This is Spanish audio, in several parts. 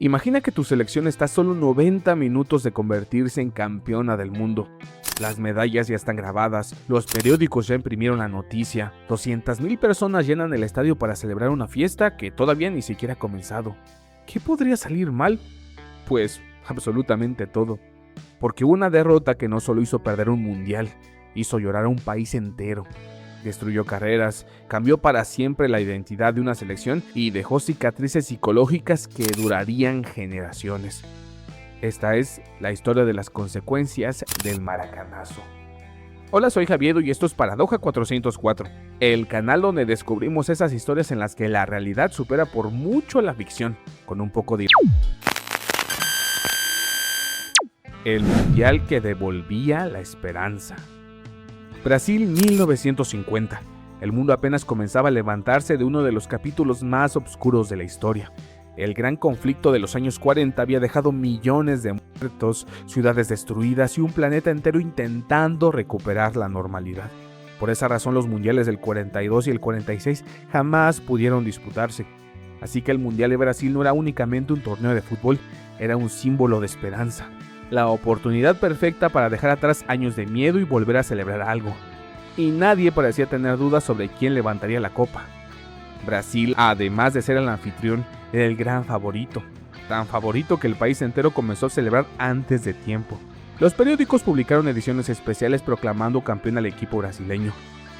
Imagina que tu selección está a solo 90 minutos de convertirse en campeona del mundo. Las medallas ya están grabadas, los periódicos ya imprimieron la noticia, 200,000 personas llenan el estadio para celebrar una fiesta que todavía ni siquiera ha comenzado. ¿Qué podría salir mal? Pues absolutamente todo. Porque hubo una derrota que no solo hizo perder un mundial, hizo llorar a un país entero. Destruyó carreras, cambió para siempre la identidad de una selección y dejó cicatrices psicológicas que durarían generaciones. Esta es la historia de las consecuencias del maracanazo. Hola, soy Javier y esto es Paradoja 404, el canal donde descubrimos esas historias en las que la realidad supera por mucho la ficción, con un poco de... El mundial que devolvía la esperanza. Brasil 1950. El mundo apenas comenzaba a levantarse de uno de los capítulos más oscuros de la historia. El gran conflicto de los años 40 había dejado millones de muertos, ciudades destruidas y un planeta entero intentando recuperar la normalidad. Por esa razón los mundiales del 42 y el 46 jamás pudieron disputarse. Así que el Mundial de Brasil no era únicamente un torneo de fútbol, era un símbolo de esperanza. La oportunidad perfecta para dejar atrás años de miedo y volver a celebrar algo. Y nadie parecía tener dudas sobre quién levantaría la copa. Brasil, además de ser el anfitrión, era el gran favorito. Tan favorito que el país entero comenzó a celebrar antes de tiempo. Los periódicos publicaron ediciones especiales proclamando campeón al equipo brasileño.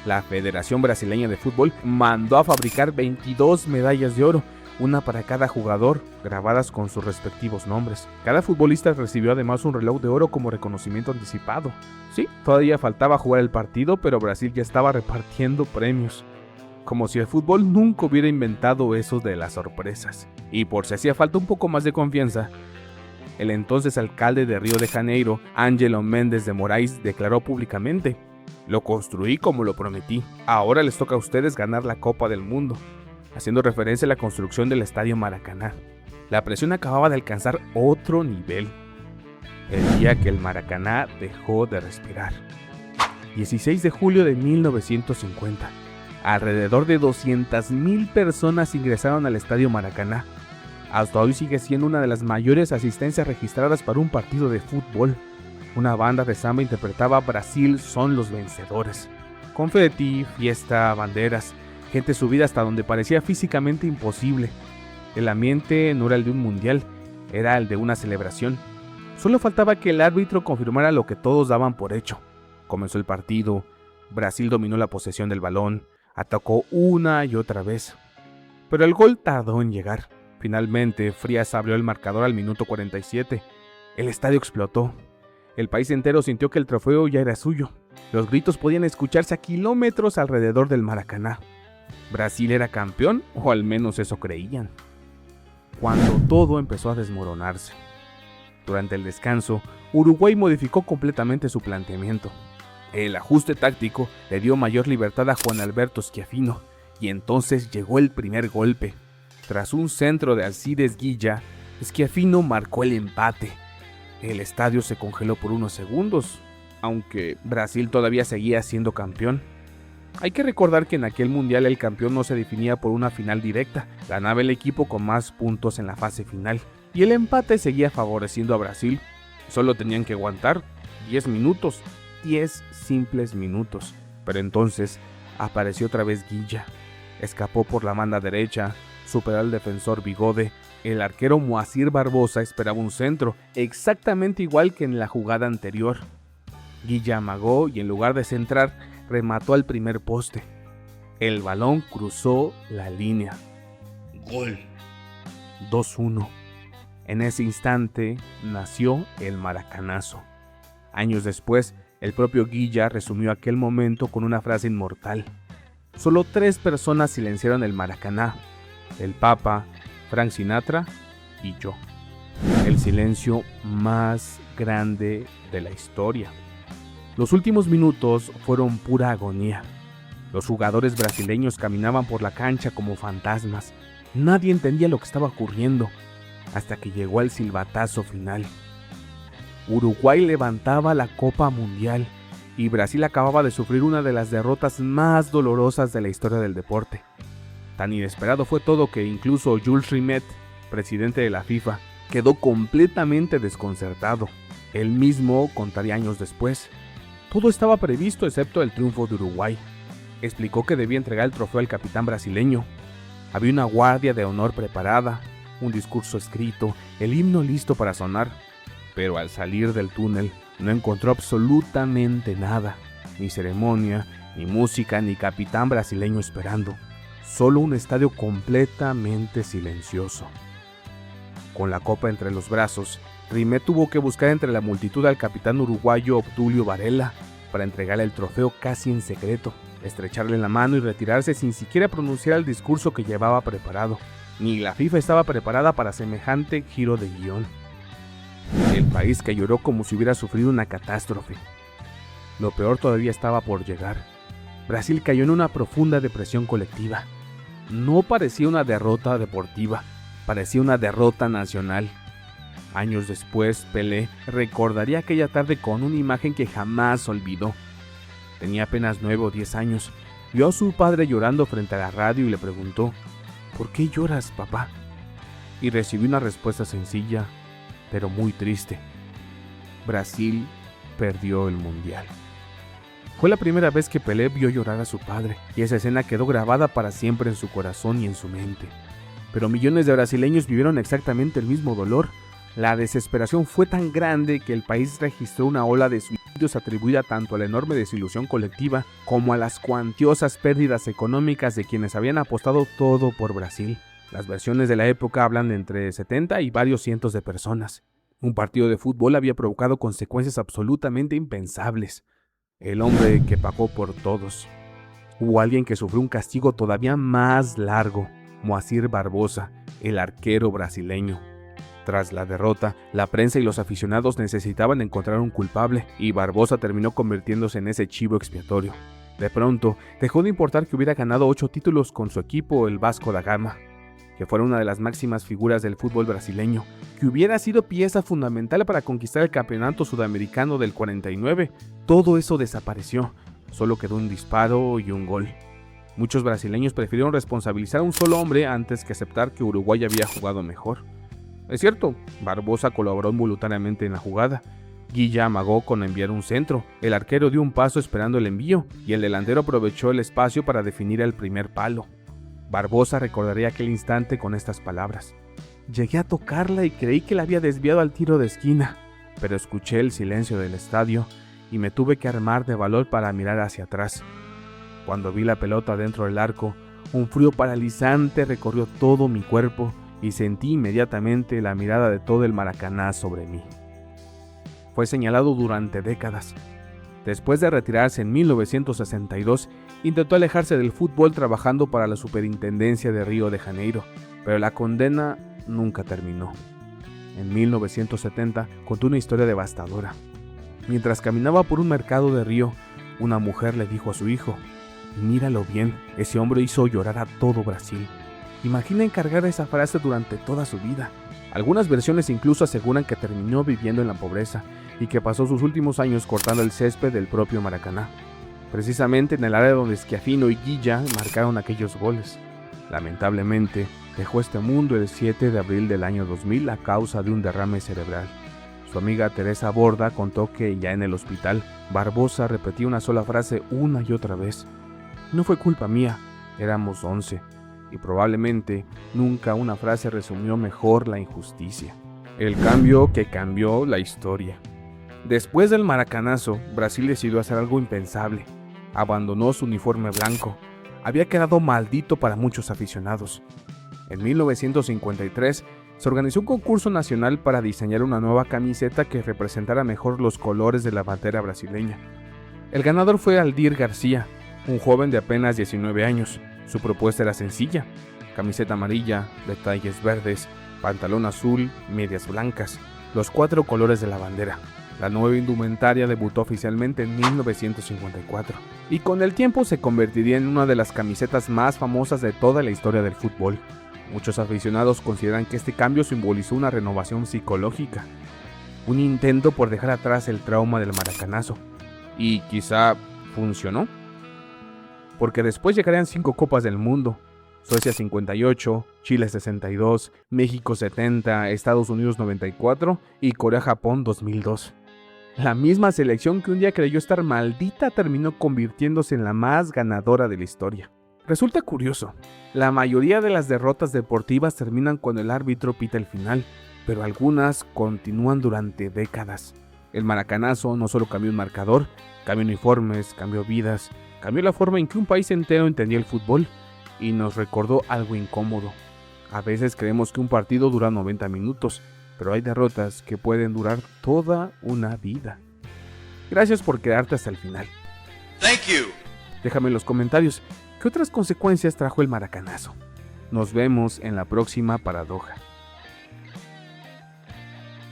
La Federación Brasileña de Fútbol mandó a fabricar 22 medallas de oro, una para cada jugador, grabadas con sus respectivos nombres. Cada futbolista recibió además un reloj de oro como reconocimiento anticipado. Sí, todavía faltaba jugar el partido, pero Brasil ya estaba repartiendo premios. Como si el fútbol nunca hubiera inventado eso de las sorpresas. Y por si hacía falta un poco más de confianza, el entonces alcalde de Río de Janeiro, Ângelo Mendes de Moraes, declaró públicamente: "Lo construí como lo prometí. Ahora les toca a ustedes ganar la Copa del Mundo", haciendo referencia a la construcción del Estadio Maracaná. La presión acababa de alcanzar otro nivel. El día que el Maracaná dejó de respirar. 16 de julio de 1950. Alrededor de 200,000 personas ingresaron al Estadio Maracaná. Hasta hoy sigue siendo una de las mayores asistencias registradas para un partido de fútbol. Una banda de samba interpretaba "Brasil son los vencedores". Confeti, fiesta, banderas, gente subida hasta donde parecía físicamente imposible. El ambiente no era el de un mundial, era el de una celebración. Solo faltaba que el árbitro confirmara lo que todos daban por hecho. Comenzó el partido, Brasil dominó la posesión del balón, atacó una y otra vez. Pero el gol tardó en llegar. Finalmente, Frias abrió el marcador al minuto 47. El estadio explotó. El país entero sintió que el trofeo ya era suyo. Los gritos podían escucharse a kilómetros alrededor del Maracaná. Brasil era campeón, o al menos eso creían. Cuando todo empezó a desmoronarse. Durante el descanso, Uruguay modificó completamente su planteamiento. El ajuste táctico le dio mayor libertad a Juan Alberto Schiaffino, y entonces llegó el primer golpe. Tras un centro de Alcides Guilla, Schiaffino marcó el empate. El estadio se congeló por unos segundos, aunque Brasil todavía seguía siendo campeón. Hay que recordar que en aquel mundial el campeón no se definía por una final directa, ganaba el equipo con más puntos en la fase final, y el empate seguía favoreciendo a Brasil. Solo tenían que aguantar 10 minutos, 10 simples minutos. Pero entonces apareció otra vez Guilla, escapó por la banda derecha, superó al defensor Bigode. El arquero Moacir Barbosa esperaba un centro, exactamente igual que en la jugada anterior. Guilla amagó y en lugar de centrar, remató al primer poste. El balón cruzó la línea. Gol. 2-1. En ese instante nació el maracanazo. Años después, el propio Guilla resumió aquel momento con una frase inmortal: "Solo 3 personas silenciaron el Maracaná: el Papa, Frank Sinatra y yo". El silencio más grande de la historia. Los últimos minutos fueron pura agonía. Los jugadores brasileños caminaban por la cancha como fantasmas. Nadie entendía lo que estaba ocurriendo, hasta que llegó el silbatazo final. Uruguay levantaba la Copa Mundial y Brasil acababa de sufrir una de las derrotas más dolorosas de la historia del deporte. Tan inesperado fue todo que incluso Jules Rimet, presidente de la FIFA, quedó completamente desconcertado. Él mismo contaría años después. Todo estaba previsto excepto el triunfo de Uruguay. Explicó que debía entregar el trofeo al capitán brasileño. Había una guardia de honor preparada, un discurso escrito, el himno listo para sonar. Pero al salir del túnel no encontró absolutamente nada, ni ceremonia, ni música, ni capitán brasileño esperando. Solo un estadio completamente silencioso. Con la copa entre los brazos, Rimet tuvo que buscar entre la multitud al capitán uruguayo Obdulio Varela para entregarle el trofeo casi en secreto, estrecharle la mano y retirarse sin siquiera pronunciar el discurso que llevaba preparado. Ni la FIFA estaba preparada para semejante giro de guión. El país que lloró como si hubiera sufrido una catástrofe. Lo peor todavía estaba por llegar. Brasil cayó en una profunda depresión colectiva. No parecía una derrota deportiva, parecía una derrota nacional. Años después, Pelé recordaría aquella tarde con una imagen que jamás olvidó. Tenía apenas 9 o 10 años. Vio a su padre llorando frente a la radio y le preguntó: ¿por qué lloras, papá? Y recibió una respuesta sencilla, pero muy triste. Brasil perdió el mundial. Fue la primera vez que Pelé vio llorar a su padre, y esa escena quedó grabada para siempre en su corazón y en su mente. Pero millones de brasileños vivieron exactamente el mismo dolor. La desesperación fue tan grande que el país registró una ola de suicidios atribuida tanto a la enorme desilusión colectiva como a las cuantiosas pérdidas económicas de quienes habían apostado todo por Brasil. Las versiones de la época hablan de entre 70 y varios cientos de personas. Un partido de fútbol había provocado consecuencias absolutamente impensables. El hombre que pagó por todos. Hubo alguien que sufrió un castigo todavía más largo: Moacir Barbosa, el arquero brasileño. Tras la derrota, la prensa y los aficionados necesitaban encontrar un culpable, y Barbosa terminó convirtiéndose en ese chivo expiatorio. De pronto, dejó de importar que hubiera ganado 8 títulos con su equipo, el Vasco da Gama, que fuera una de las máximas figuras del fútbol brasileño, que hubiera sido pieza fundamental para conquistar el campeonato sudamericano del 49. Todo eso desapareció, solo quedó un disparo y un gol. Muchos brasileños prefirieron responsabilizar a un solo hombre antes que aceptar que Uruguay había jugado mejor. Es cierto, Barbosa colaboró involuntariamente en la jugada. Guilla amagó con enviar un centro, el arquero dio un paso esperando el envío, y el delantero aprovechó el espacio para definir el primer palo. Barbosa recordaría aquel instante con estas palabras: llegué a tocarla y creí que la había desviado al tiro de esquina, pero escuché el silencio del estadio y me tuve que armar de valor para mirar hacia atrás. Cuando vi la pelota dentro del arco, un frío paralizante recorrió todo mi cuerpo y sentí inmediatamente la mirada de todo el Maracaná sobre mí. Fue señalado durante décadas. Después de retirarse en 1962, intentó alejarse del fútbol trabajando para la Superintendencia de Río de Janeiro, pero la condena nunca terminó. En 1970 contó una historia devastadora. Mientras caminaba por un mercado de Río, una mujer le dijo a su hijo: míralo bien, ese hombre hizo llorar a todo Brasil. Imagina encargar esa frase durante toda su vida. Algunas versiones incluso aseguran que terminó viviendo en la pobreza y que pasó sus últimos años cortando el césped del propio Maracaná, precisamente en el área donde Schiaffino y Guilla marcaron aquellos goles. Lamentablemente, dejó este mundo el 7 de abril del año 2000 a causa de un derrame cerebral. Su amiga Teresa Borda contó que ya en el hospital, Barbosa repetía una sola frase una y otra vez: no fue culpa mía, éramos 11. Y probablemente nunca una frase resumió mejor la injusticia. El cambio que cambió la historia. Después del maracanazo, Brasil decidió hacer algo impensable. Abandonó su uniforme blanco. Había quedado maldito para muchos aficionados. En 1953 se organizó un concurso nacional para diseñar una nueva camiseta que representara mejor los colores de la bandera brasileña. El ganador fue Aldir García, un joven de apenas 19 años. Su propuesta era sencilla: camiseta amarilla, detalles verdes, pantalón azul, medias blancas, los 4 colores de la bandera. La nueva indumentaria debutó oficialmente en 1954 y con el tiempo se convertiría en una de las camisetas más famosas de toda la historia del fútbol. Muchos aficionados consideran que este cambio simbolizó una renovación psicológica, un intento por dejar atrás el trauma del maracanazo. Y quizá funcionó, porque después llegarían 5 Copas del Mundo, Suecia 58, Chile 62, México 70, Estados Unidos 94 y Corea-Japón 2002. La misma selección que un día creyó estar maldita terminó convirtiéndose en la más ganadora de la historia. Resulta curioso, la mayoría de las derrotas deportivas terminan cuando el árbitro pita el final, pero algunas continúan durante décadas. El maracanazo no solo cambió un marcador, cambió uniformes, cambió vidas, cambió la forma en que un país entero entendía el fútbol y nos recordó algo incómodo. A veces creemos que un partido dura 90 minutos, pero hay derrotas que pueden durar toda una vida. Gracias por quedarte hasta el final. Thank you. Déjame en los comentarios qué otras consecuencias trajo el maracanazo. Nos vemos en la próxima paradoja.